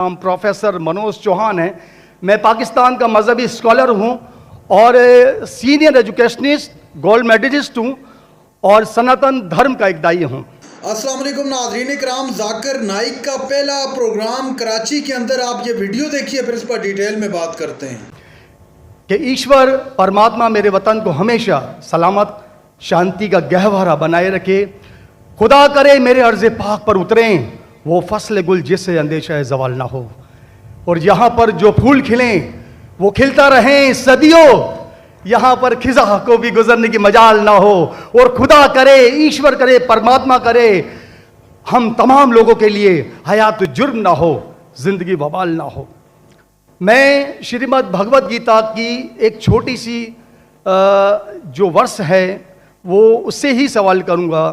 नाम प्रोफेसर मनोज चौहान है। मैं पाकिस्तान का मजहबी स्कॉलर हूँ और सीनियर एजुकेशनिस्ट, गोल्ड मेडलिस्ट हूँ और सनातन धर्म का एक दाई हूँ। अस्सलाम वालेकुम नाज़रीन इकराम, जाकिर नाइक का पहला प्रोग्राम कराची के अंदर। आप ये वीडियो देखिए, फिर इस पर डिटेल में बात करते हैं कि ईश्वर परमात्मा मेरे वतन को हमेशा सलामत शांति का गहवारा बनाए रखे। खुदा करे मेरे अर्ज़ पाक पर उतरें वो फसल गुल जिससे अंदेशा ज़वाल ना हो, और यहाँ पर जो फूल खिलें वो खिलता रहें सदियों, यहाँ पर खिज़ा को भी गुजरने की मजाल ना हो। और खुदा करे, ईश्वर करे, परमात्मा करे, हम तमाम लोगों के लिए हयात जुर्म ना हो, ज़िंदगी वबाल ना हो। मैं श्रीमद् भगवद गीता की एक छोटी सी जो वर्ष है वो उससे ही सवाल करूँगा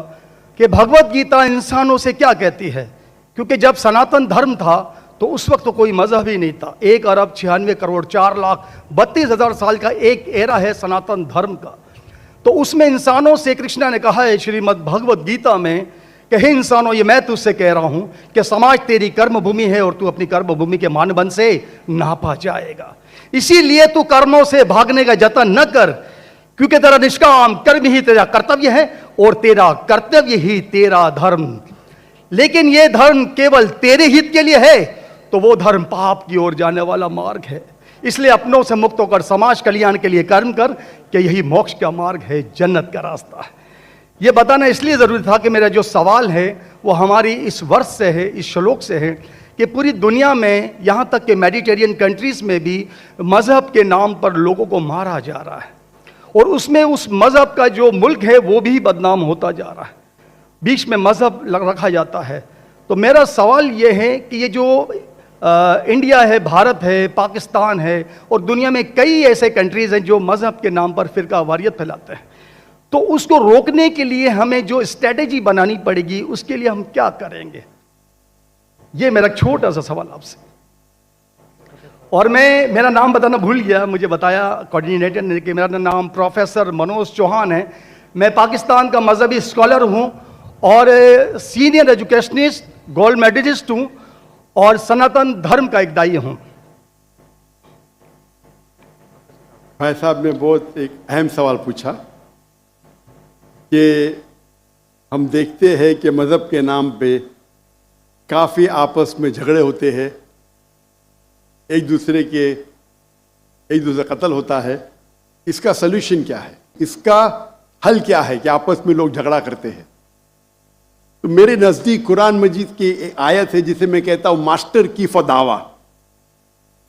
कि भगवद गीता इंसानों से क्या कहती है। क्योंकि जब सनातन धर्म था तो उस वक्त तो कोई मजहब ही नहीं था। 1 अरब 96 करोड़ 4,32,000 साल का एक एरा है सनातन धर्म का। तो उसमें इंसानों से कृष्ण ने कहा है श्रीमद् भगवद गीता में कि हे इंसानों, ये मैं तुझसे कह रहा हूँ कि समाज तेरी कर्म भूमि है और तू अपनी कर्म भूमि के मानदंड से नापा जाएगा। इसीलिए तू कर्मों से भागने का जतन न कर, क्योंकि तेरा निष्काम कर्म ही तेरा कर्तव्य है और तेरा कर्तव्य ही तेरा धर्म। लेकिन ये धर्म केवल तेरे हित के लिए है तो वो धर्म पाप की ओर जाने वाला मार्ग है। इसलिए अपनों से मुक्त होकर समाज कल्याण के लिए कर्म कर कि यही मोक्ष का मार्ग है, जन्नत का रास्ता है। ये बताना इसलिए ज़रूरी था कि मेरा जो सवाल है वो हमारी इस वर्ष से है, इस श्लोक से है कि पूरी दुनिया में, यहाँ तक कि मेडिटेरियन कंट्रीज़ में भी मज़हब के नाम पर लोगों को मारा जा रहा है और उसमें उस मज़हब का जो मुल्क है वो भी बदनाम होता जा रहा है। बीच में मज़हब रखा जाता है। तो मेरा सवाल ये है कि ये जो इंडिया है, भारत है, पाकिस्तान है और दुनिया में कई ऐसे कंट्रीज़ हैं जो मज़हब के नाम पर फ़िरका वारियत फैलाते हैं, तो उसको रोकने के लिए हमें जो स्ट्रेटेजी बनानी पड़ेगी उसके लिए हम क्या करेंगे, ये मेरा छोटा सा सवाल आपसे। और मैं मेरा नाम बताना भूल गया, मुझे बताया कोऑर्डिनेटर ने कि मेरा नाम प्रोफेसर मनोज चौहान है। मैं पाकिस्तान का मजहबी स्कॉलर हूँ और सीनियर एजुकेशनिस्ट, गोल्ड मेडलिस्ट हूँ और सनातन धर्म का एक दाई हूँ। भाई साहब ने बहुत एक अहम सवाल पूछा कि हम देखते हैं कि मज़हब के नाम पे काफ़ी आपस में झगड़े होते हैं, एक दूसरे कत्ल होता है। इसका सल्यूशन क्या है, इसका हल क्या है कि आपस में लोग झगड़ा करते हैं? तो मेरे नज़दीक कुरान मजीद की एक आयत है जिसे मैं कहता हूँ मास्टर की फदावा,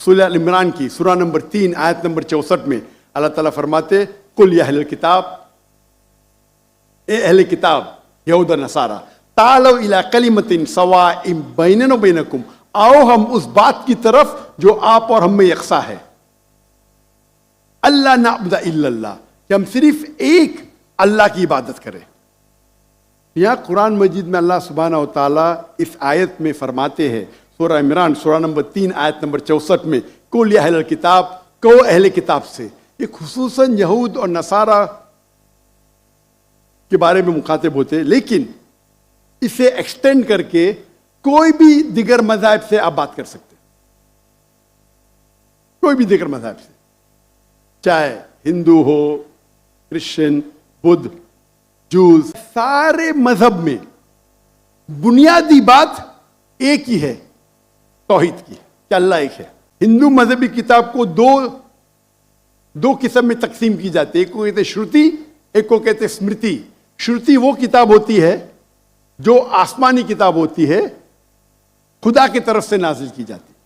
सूरह अल इमरान की सूरह नंबर 3 आयत नंबर 64 में अल्लाह ताला फरमाते, कुल या अहले किताब, ए अहले किताब यहूद नसारा, तालो इला कलिमतिन सवाइम बैनना व बैनकुम, आओ हम उस बात की तरफ जो आप और हम में यकसा है। अल्लाह नअबुद इल्लल्लाह, कि हम सिर्फ एक अल्लाह की इबादत करें। यहाँ कुरान मजीद में अल्लाह सुब्हानहू व तआला इस आयत में फरमाते हैं, सूरह इमरान सूरह नंबर 3 आयत नंबर 64 में, कुल या अहले किताब, कहो अहले किताब से। ये खुसूसन यहूद और नसारा के बारे में मुखातिब होते हैं, लेकिन इसे एक्सटेंड करके कोई भी दिगर मज़हब से आप बात कर सकते हैं, कोई भी दिगर मज़हब से, चाहे हिंदू हो, क्रिश्चियन, बुद्ध, जूस, सारे मजहब में बुनियादी बात एक ही है, तौहीद की, कि अल्लाह एक है। हिंदू मजहबी किताब को दो किस्म में तकसीम की जाती है, एक को कहते श्रुति, एक को कहते स्मृति। श्रुति वो किताब होती है जो आसमानी किताब होती है, खुदा की तरफ से नाजिल की जाती है।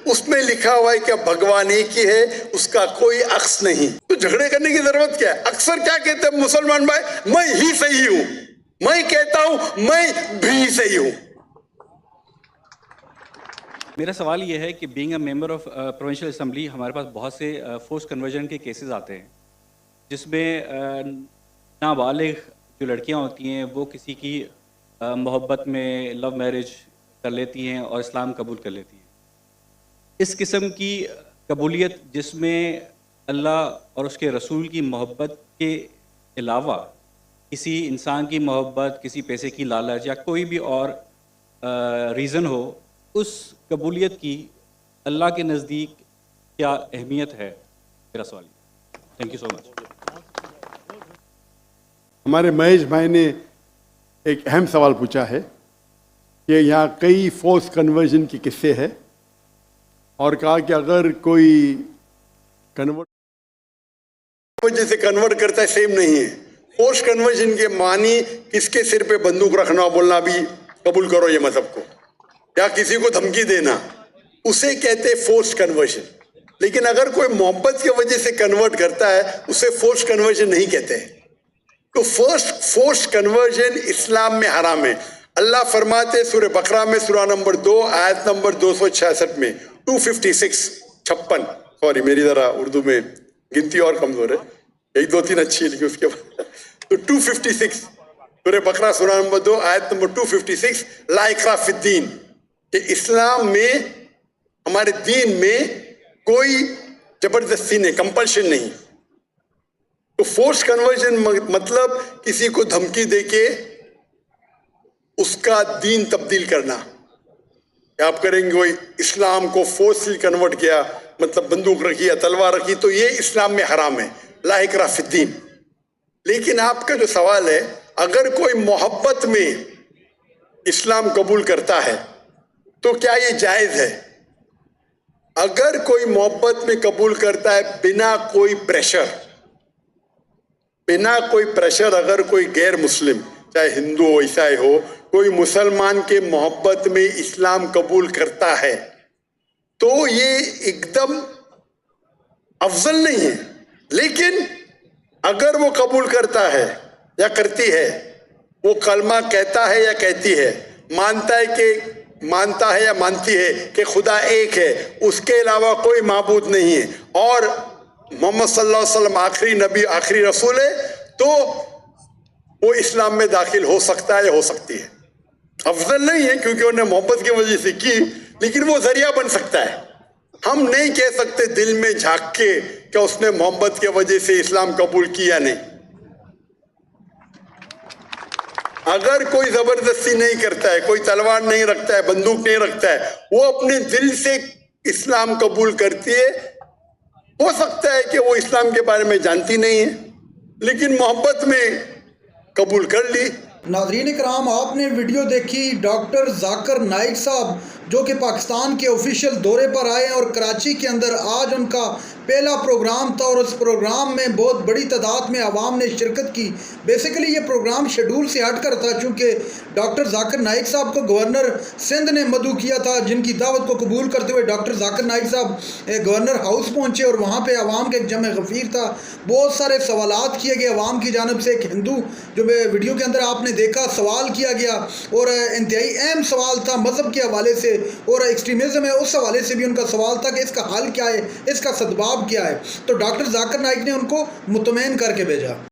उसमें लिखा हुआ है कि भगवान एक ही है, उसका कोई अक्स नहीं। तो झगड़े करने की जरूरत क्या है? अक्सर क्या कहते हैं मुसलमान भाई, मैं ही सही हूं, मैं कहता हूं मैं भी सही हूं। मेरा सवाल ये है कि being a member of provincial assembly, हमारे पास बहुत से फोर्स कन्वर्जन के केसेस आते हैं जिसमें नाबालिग जो लड़कियां होती हैं वो किसी की मोहब्बत में लव मैरिज कर लेती हैं और इस्लाम कबूल कर लेती हैं। इस किस्म की कबूलियत जिसमें अल्लाह और उसके रसूल की मोहब्बत के अलावा किसी इंसान की मोहब्बत, किसी पैसे की लालच या कोई भी और रीज़न हो, اس قبولیت کی اللہ کے نزدیک کیا اہمیت ہے؟ میرا سوال ہے. تھینک یو سو مچ. ہمارے مہیش بھائی نے ایک اہم سوال پوچھا ہے کہ یہاں کئی فورس کنورژن کے قصے ہیں اور کہا کہ اگر کوئی کنورٹ وجہ سے کنورٹ کرتا ہے سیم نہیں ہے. فورس کنورژن کے معنی کس کے سر پہ بندوق رکھنا بولنا بھی قبول کرو یہ مذہب کو، یا کسی کو دھمکی دینا، اسے کہتے فورس کنورژن. لیکن اگر کوئی محبت کی وجہ سے کنورٹ کرتا ہے اسے فورس کنورژن نہیں کہتے. تو فورس کنورژن اسلام میں حرام ہے. اللہ فرماتے سورہ بقرہ میں سورہ نمبر 2 آیت نمبر 266 میں 256 سوری میری ذرا اردو میں گنتی اور کمزور ہے، 1 2 3 اچھی ہے لیکن اس کے بعد تو 256 سورہ بقرہ سورہ نمبر 2 آیت نمبر 256 لا اکراہ فی الدین، کہ اسلام میں ہمارے دین میں کوئی زبردستی نہیں، کمپلشن نہیں. تو فورس کنورژن مطلب کسی کو دھمکی دے کے اس کا دین تبدیل کرنا. آپ کریں گے کوئی اسلام کو فورسلی کنورٹ کیا، مطلب بندوق رکھی یا تلوار رکھی، تو یہ اسلام میں حرام ہے، لا اکراہ فی الدین. لیکن آپ کا جو سوال ہے، اگر کوئی محبت میں اسلام قبول کرتا ہے تو کیا یہ جائز ہے؟ اگر کوئی محبت میں قبول کرتا ہے بنا کوئی پریشر، اگر کوئی غیر مسلم چاہے ہندو ہو عیسائی ہو، کوئی مسلمان کے محبت میں اسلام قبول کرتا ہے تو یہ ایک دم افضل نہیں ہے. لیکن اگر وہ قبول کرتا ہے یا کرتی ہے، وہ کلمہ کہتا ہے یا کہتی ہے، مانتا ہے یا مانتی ہے کہ خدا ایک ہے، اس کے علاوہ کوئی معبود نہیں ہے، اور محمد صلی اللہ علیہ وسلم آخری نبی آخری رسول ہے، تو وہ اسلام میں داخل ہو سکتا ہے یا ہو سکتی ہے. افضل نہیں ہے کیونکہ انہوں نے محبت کی وجہ سے کی، لیکن وہ ذریعہ بن سکتا ہے. ہم نہیں کہہ سکتے دل میں جھانک کے کہ اس نے محبت کی وجہ سے اسلام قبول کیا نہیں. اگر کوئی زبردستی نہیں کرتا ہے، کوئی تلوار نہیں رکھتا ہے، بندوق نہیں رکھتا ہے، وہ اپنے دل سے اسلام قبول کرتی ہے، ہو سکتا ہے کہ وہ اسلام کے بارے میں جانتی نہیں ہے لیکن محبت میں قبول کر لی. ناظرین کرام، آپ نے ویڈیو دیکھی ڈاکٹر ذاکر نائک صاحب جو کہ پاکستان کے آفیشیل دورے پر آئے ہیں، اور کراچی کے اندر آج ان کا پہلا پروگرام تھا، اور اس پروگرام میں بہت بڑی تعداد میں عوام نے شرکت کی. بیسیکلی یہ پروگرام شیڈول سے ہٹ کر تھا، چونکہ ڈاکٹر ذاکر نائک صاحب کو گورنر سندھ نے مدعو کیا تھا، جن کی دعوت کو قبول کرتے ہوئے ڈاکٹر ذاکر نائک صاحب گورنر ہاؤس پہنچے، اور وہاں پہ عوام کا ایک جمع غفیر تھا. بہت سارے سوالات کیے گئے عوام کی جانب سے. ایک ہندو جو ویڈیو کے اندر آپ نے دیکھا سوال کیا گیا، اور انتہائی اہم سوال تھا مذہب کے حوالے سے، اور ایکسٹریمزم ہے اس حوالے سے بھی ان کا سوال تھا کہ اس کا حل کیا ہے، اس کا سدباب کیا ہے. تو ڈاکٹر ذاکر نائک نے ان کو مطمئن کر کے بھیجا.